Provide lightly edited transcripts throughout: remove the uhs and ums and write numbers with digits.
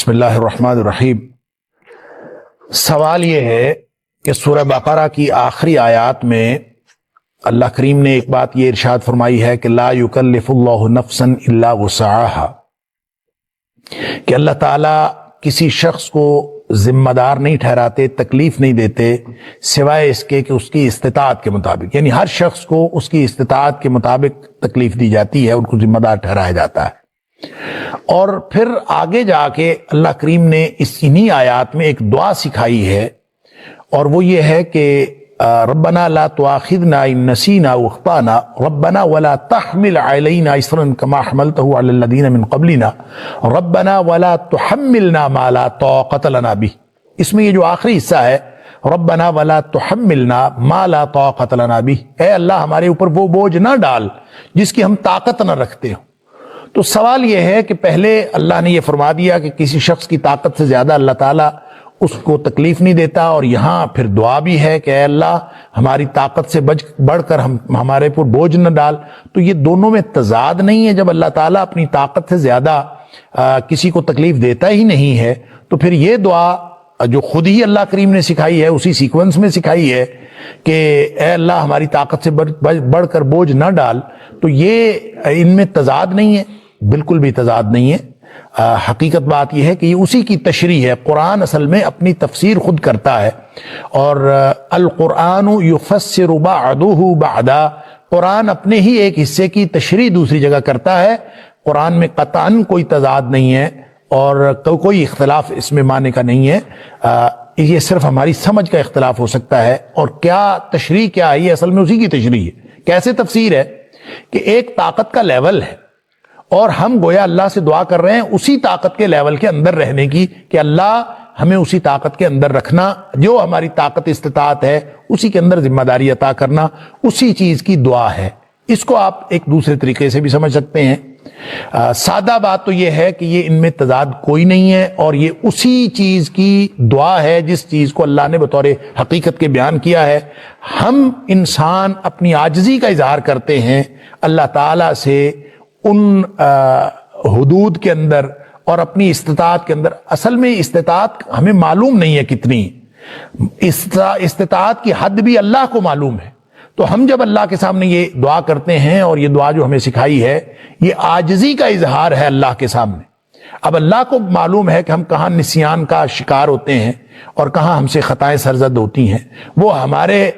بسم اللہ الرحمن الرحیم۔ سوال یہ ہے کہ سورہ بقرہ کی آخری آیات میں اللہ کریم نے ایک بات یہ ارشاد فرمائی ہے کہ لا یکلف اللہ نفسا الا وسعها، کہ اللہ تعالیٰ کسی شخص کو ذمہ دار نہیں ٹھہراتے، تکلیف نہیں دیتے سوائے اس کے کہ اس کی استطاعت کے مطابق، یعنی ہر شخص کو اس کی استطاعت کے مطابق تکلیف دی جاتی ہے، ان کو ذمہ دار ٹھہرایا جاتا ہے۔ اور پھر آگے جا کے اللہ کریم نے انہی آیات میں ایک دعا سکھائی ہے، اور وہ یہ ہے کہ ربنا لا تؤاخذنا ان نسینا او اخطانا ربنا ولا تحمل علینا اصرا كما حملته على الذين من قبلنا ربنا ولا تحملنا ما لا طاقة لنا به۔ اس میں یہ جو آخری حصہ ہے ربنا ولا تحملنا ما لا طاقة لنا به، اے اللہ ہمارے اوپر وہ بوجھ نہ ڈال جس کی ہم طاقت نہ رکھتے ہوں۔ تو سوال یہ ہے کہ پہلے اللہ نے یہ فرما دیا کہ کسی شخص کی طاقت سے زیادہ اللہ تعالیٰ اس کو تکلیف نہیں دیتا، اور یہاں پھر دعا بھی ہے کہ اے اللہ ہماری طاقت سے بڑھ کر ہمارے پر بوجھ نہ ڈال۔ تو یہ دونوں میں تضاد نہیں ہے؟ جب اللہ تعالیٰ اپنی طاقت سے زیادہ کسی کو تکلیف دیتا ہی نہیں ہے تو پھر یہ دعا جو خود ہی اللہ کریم نے سکھائی ہے، اسی سیکوینس میں سکھائی ہے کہ اے اللہ ہماری طاقت سے بڑھ کر بوجھ نہ ڈال، تو یہ ان میں تضاد نہیں ہے، بالکل بھی تضاد نہیں ہے۔ حقیقت بات یہ ہے کہ یہ اسی کی تشریح ہے۔ قرآن اصل میں اپنی تفسیر خود کرتا ہے، اور القرآن یفسر بعضہ بعضا، قرآن اپنے ہی ایک حصے کی تشریح دوسری جگہ کرتا ہے۔ قرآن میں قطعاً کوئی تضاد نہیں ہے اور کوئی اختلاف اس میں معنی کا نہیں ہے، یہ صرف ہماری سمجھ کا اختلاف ہو سکتا ہے۔ اور کیا تشریح کیا ہے، یہ اصل میں اسی کی تشریح ہے۔ کیسے تفسیر ہے کہ ایک طاقت کا لیول ہے، اور ہم گویا اللہ سے دعا کر رہے ہیں اسی طاقت کے لیول کے اندر رہنے کی، کہ اللہ ہمیں اسی طاقت کے اندر رکھنا، جو ہماری طاقت استطاعت ہے اسی کے اندر ذمہ داری عطا کرنا، اسی چیز کی دعا ہے۔ اس کو آپ ایک دوسرے طریقے سے بھی سمجھ سکتے ہیں۔ سادہ بات تو یہ ہے کہ یہ ان میں تضاد کوئی نہیں ہے، اور یہ اسی چیز کی دعا ہے جس چیز کو اللہ نے بطور حقیقت کے بیان کیا ہے۔ ہم انسان اپنی عاجزی کا اظہار کرتے ہیں اللہ تعالیٰ سے ان حدود کے اندر اور اپنی استطاعت کے اندر۔ اصل میں استطاعت ہمیں معلوم نہیں ہے کتنی، استطاعت کی حد بھی اللہ کو معلوم ہے۔ تو ہم جب اللہ کے سامنے یہ دعا کرتے ہیں، اور یہ دعا جو ہمیں سکھائی ہے یہ عاجزی کا اظہار ہے اللہ کے سامنے۔ اب اللہ کو معلوم ہے کہ ہم کہاں نسیان کا شکار ہوتے ہیں اور کہاں ہم سے خطائیں سرزد ہوتی ہیں، وہ ہمارے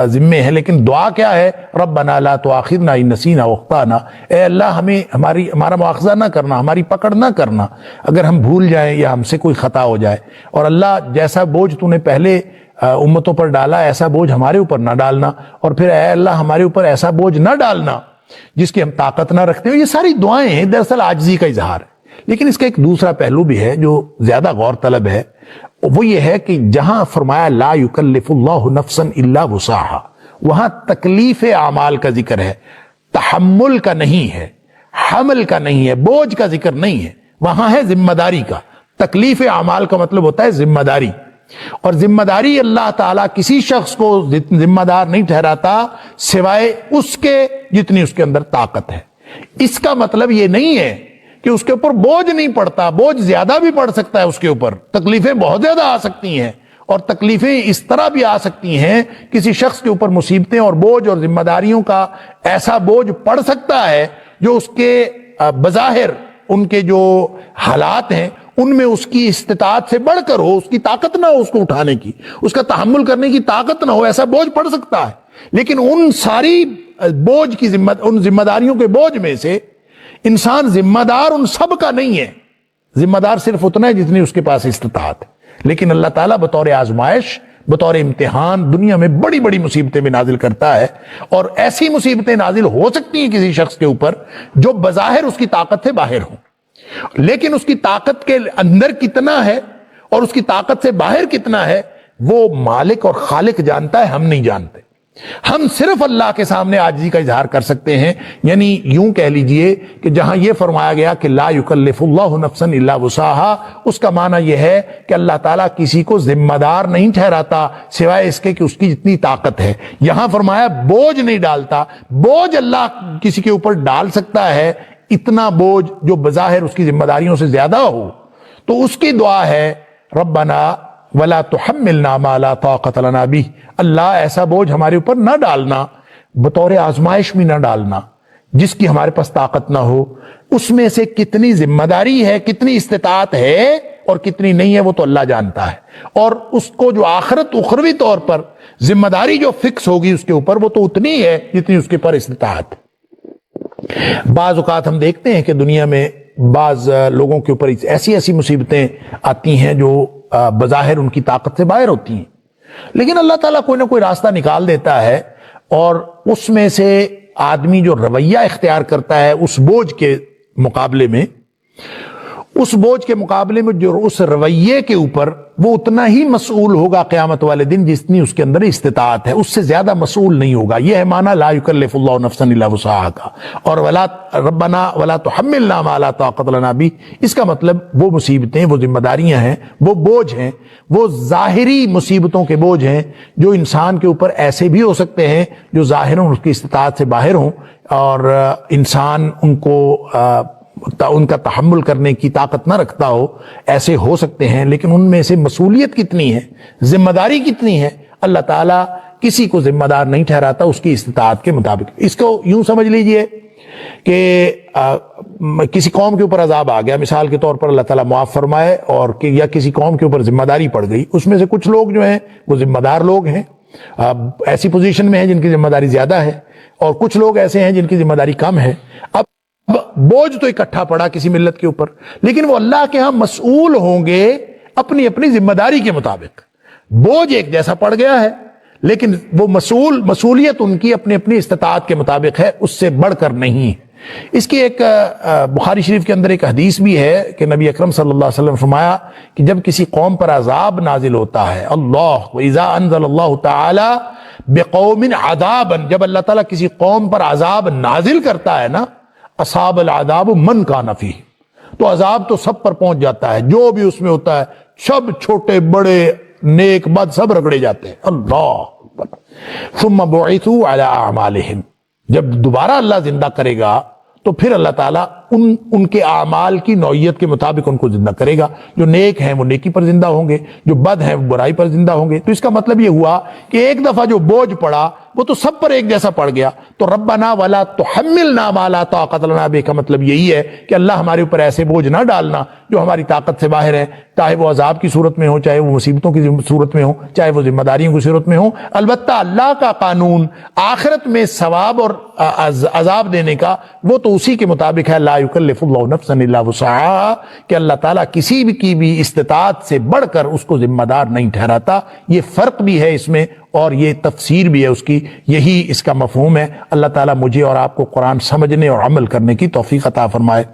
ذمے ہے۔ لیکن دعا کیا ہے؟ ربنا لا تؤاخذنا ان نسینا او اخطانا، اے اللہ ہمارا مؤاخذہ نہ کرنا، ہماری پکڑ نہ کرنا اگر ہم بھول جائیں یا ہم سے کوئی خطا ہو جائے، اور اللہ جیسا بوجھ تو نے پہلے امتوں پر ڈالا ایسا بوجھ ہمارے اوپر نہ ڈالنا، اور پھر اے اللہ ہمارے اوپر ایسا بوجھ نہ ڈالنا جس کی ہم طاقت نہ رکھتے ہو۔ یہ ساری دعائیں ہیں، دراصل عاجزی کا اظہار ہے۔ لیکن اس کا ایک دوسرا پہلو بھی ہے جو زیادہ غور طلب ہے، وہ یہ ہے کہ جہاں فرمایا لا یکلف اللہ نفسا الا وسعها، وہاں تکلیف اعمال کا ذکر ہے، تحمل کا نہیں ہے، حمل کا نہیں ہے، بوجھ کا ذکر نہیں ہے، وہاں ہے ذمہ داری کا۔ تکلیف اعمال کا مطلب ہوتا ہے ذمہ داری، اور ذمہ داری اللہ تعالیٰ کسی شخص کو ذمہ دار نہیں ٹھہراتا سوائے اس کے جتنی اس کے اندر طاقت ہے۔ اس کا مطلب یہ نہیں ہے کہ اس کے اوپر بوجھ نہیں پڑتا، بوجھ زیادہ بھی پڑ سکتا ہے، اس کے اوپر تکلیفیں بہت زیادہ آ سکتی ہیں، اور تکلیفیں اس طرح بھی آ سکتی ہیں کسی شخص کے اوپر مصیبتیں اور بوجھ اور ذمہ داریوں کا ایسا بوجھ پڑ سکتا ہے جو اس کے بظاہر ان کے جو حالات ہیں ان میں اس کی استطاعت سے بڑھ کر ہو، اس کی طاقت نہ ہو اس کو اٹھانے کی، اس کا تحمل کرنے کی طاقت نہ ہو، ایسا بوجھ پڑ سکتا ہے۔ لیکن ان ساری بوجھ کی ان ذمہ داریوں کے بوجھ میں سے انسان ذمہ دار ان سب کا نہیں ہے، ذمہ دار صرف اتنا ہے جتنی اس کے پاس استطاعت ہے۔ لیکن اللہ تعالیٰ بطور آزمائش، بطور امتحان دنیا میں بڑی بڑی مصیبتیں بھی نازل کرتا ہے، اور ایسی مصیبتیں نازل ہو سکتی ہیں کسی شخص کے اوپر جو بظاہر اس کی طاقت سے باہر ہوں، لیکن اس کی طاقت کے اندر کتنا ہے اور اس کی طاقت سے باہر کتنا ہے وہ مالک اور خالق جانتا ہے، ہم نہیں جانتے۔ ہم صرف اللہ کے سامنے عاجزی کا اظہار کر سکتے ہیں، یعنی یوں کہہ لیجئے کہ جہاں یہ فرمایا گیا کہ لا یکلف اللہ نفسا الا وسعها، اس کا معنی یہ ہے کہ اللہ تعالیٰ کسی کو ذمہ دار نہیں ٹھہراتا سوائے اس کے کہ اس کی جتنی طاقت ہے۔ یہاں فرمایا بوجھ نہیں ڈالتا، بوجھ اللہ کسی کے اوپر ڈال سکتا ہے اتنا بوجھ جو بظاہر اس کی ذمہ داریوں سے زیادہ ہو، تو اس کی دعا ہے ربنا ولا تحملنا ما لا طاقت لنا بہ، اللہ ایسا بوجھ ہمارے اوپر نہ ڈالنا، بطور آزمائش بھی نہ ڈالنا جس کی ہمارے پاس طاقت نہ ہو۔ اس میں سے کتنی ذمہ داری ہے، کتنی استطاعت ہے اور کتنی نہیں ہے، وہ تو اللہ جانتا ہے، اور اس کو جو آخرت اخروی طور پر ذمہ داری جو فکس ہوگی اس کے اوپر، وہ تو اتنی ہے جتنی اس کے پر استطاعت۔ بعض اوقات ہم دیکھتے ہیں کہ دنیا میں بعض لوگوں کے اوپر ایسی ایسی مصیبتیں آتی ہیں جو بظاہر ان کی طاقت سے باہر ہوتی ہیں، لیکن اللہ تعالیٰ کوئی نہ کوئی راستہ نکال دیتا ہے، اور اس میں سے آدمی جو رویہ اختیار کرتا ہے اس بوجھ کے مقابلے میں، جو اس رویے کے اوپر، وہ اتنا ہی مسئول ہوگا قیامت والے دن جتنی اس کے اندر استطاعت ہے، اس سے زیادہ مسئول نہیں ہوگا۔ یہ ہے معنی لا یکلف اللہ نفسا الا وسعہا کا، اور ربنا ولا تحملنا ما لا طاقت لنا بہ، اس کا مطلب وہ مصیبتیں، وہ ذمہ داریاں ہیں، وہ بوجھ ہیں، وہ ظاہری مصیبتوں کے بوجھ ہیں جو انسان کے اوپر ایسے بھی ہو سکتے ہیں جو ظاہراً اس کی استطاعت سے باہر ہوں، اور انسان ان کا تحمل کرنے کی طاقت نہ رکھتا ہو، ایسے ہو سکتے ہیں، لیکن ان میں سے مسئولیت کتنی ہے، ذمہ داری کتنی ہے، اللہ تعالیٰ کسی کو ذمہ دار نہیں ٹھہراتا اس کی استطاعت کے مطابق۔ اس کو یوں سمجھ لیجئے کہ کسی قوم کے اوپر عذاب آ گیا، مثال کے طور پر اللہ تعالیٰ معاف فرمائے، اور یا کسی قوم کے اوپر ذمہ داری پڑ گئی، اس میں سے کچھ لوگ جو ہیں وہ ذمہ دار لوگ ہیں، ایسی پوزیشن میں ہیں جن کی ذمہ داری زیادہ ہے، اور کچھ لوگ ایسے ہیں جن کی ذمہ داری کم ہے۔ اب بوجھ تو اکٹھا پڑا کسی ملت کے اوپر، لیکن وہ اللہ کے ہاں مسئول ہوں گے اپنی اپنی ذمہ داری کے مطابق۔ بوجھ ایک جیسا پڑ گیا ہے، لیکن وہ مسئولیت ان کی اپنی اپنی استطاعت کے مطابق ہے، اس سے بڑھ کر نہیں۔ اس کی ایک بخاری شریف کے اندر ایک حدیث بھی ہے کہ نبی اکرم صلی اللہ علیہ وسلم فرمایا کہ جب کسی قوم پر عذاب نازل ہوتا ہے، اللہ وَإِذَا أَنزَلَ اللَّهُ تَعَالَى بِقَوْمٍ عَذَابًا، جب اللہ تعالیٰ کسی قوم پر عذاب نازل کرتا ہے نا، اصاب العذاب من کان فیہ، تو عذاب تو سب پر پہنچ جاتا ہے، جو بھی اس میں ہوتا ہے، سب چھوٹے بڑے نیک بد سب رگڑے جاتے ہیں۔ اللہ ثم بعثوا علی اعمالہم، جب دوبارہ اللہ زندہ کرے گا تو پھر اللہ تعالیٰ ان کے اعمال کی نوعیت کے مطابق ان کو زندہ کرے گا، جو نیک ہیں وہ نیکی پر زندہ ہوں گے، جو بد ہیں وہ برائی پر زندہ ہوں گے۔ تو اس کا مطلب یہ ہوا کہ ایک دفعہ جو بوجھ پڑا وہ تو سب پر ایک جیسا پڑ گیا، تو ربنا ولا تحملنا ما لا طاقت لنا بہ کا مطلب یہی ہے کہ اللہ ہمارے اوپر ایسے بوجھ نہ ڈالنا جو ہماری طاقت سے باہر ہے، چاہے وہ عذاب کی صورت میں ہو، چاہے وہ مصیبتوں کی صورت میں ہو، چاہے وہ ذمہ داریوں کی صورت میں ہو۔ البتہ اللہ کا قانون آخرت میں ثواب اور عذاب دینے کا وہ تو اسی کے مطابق ہے، لا یکلف اللہ نفسا الا وسعہا، کہ اللہ تعالیٰ کسی بھی کی بھی استطاعت سے بڑھ کر اس کو ذمہ دار نہیں ٹھہراتا۔ یہ فرق بھی ہے اس میں، اور یہ تفسیر بھی ہے اس کی، یہی اس کا مفہوم ہے۔ اللہ تعالیٰ مجھے اور آپ کو قرآن سمجھنے اور عمل کرنے کی توفیق عطا فرمائے۔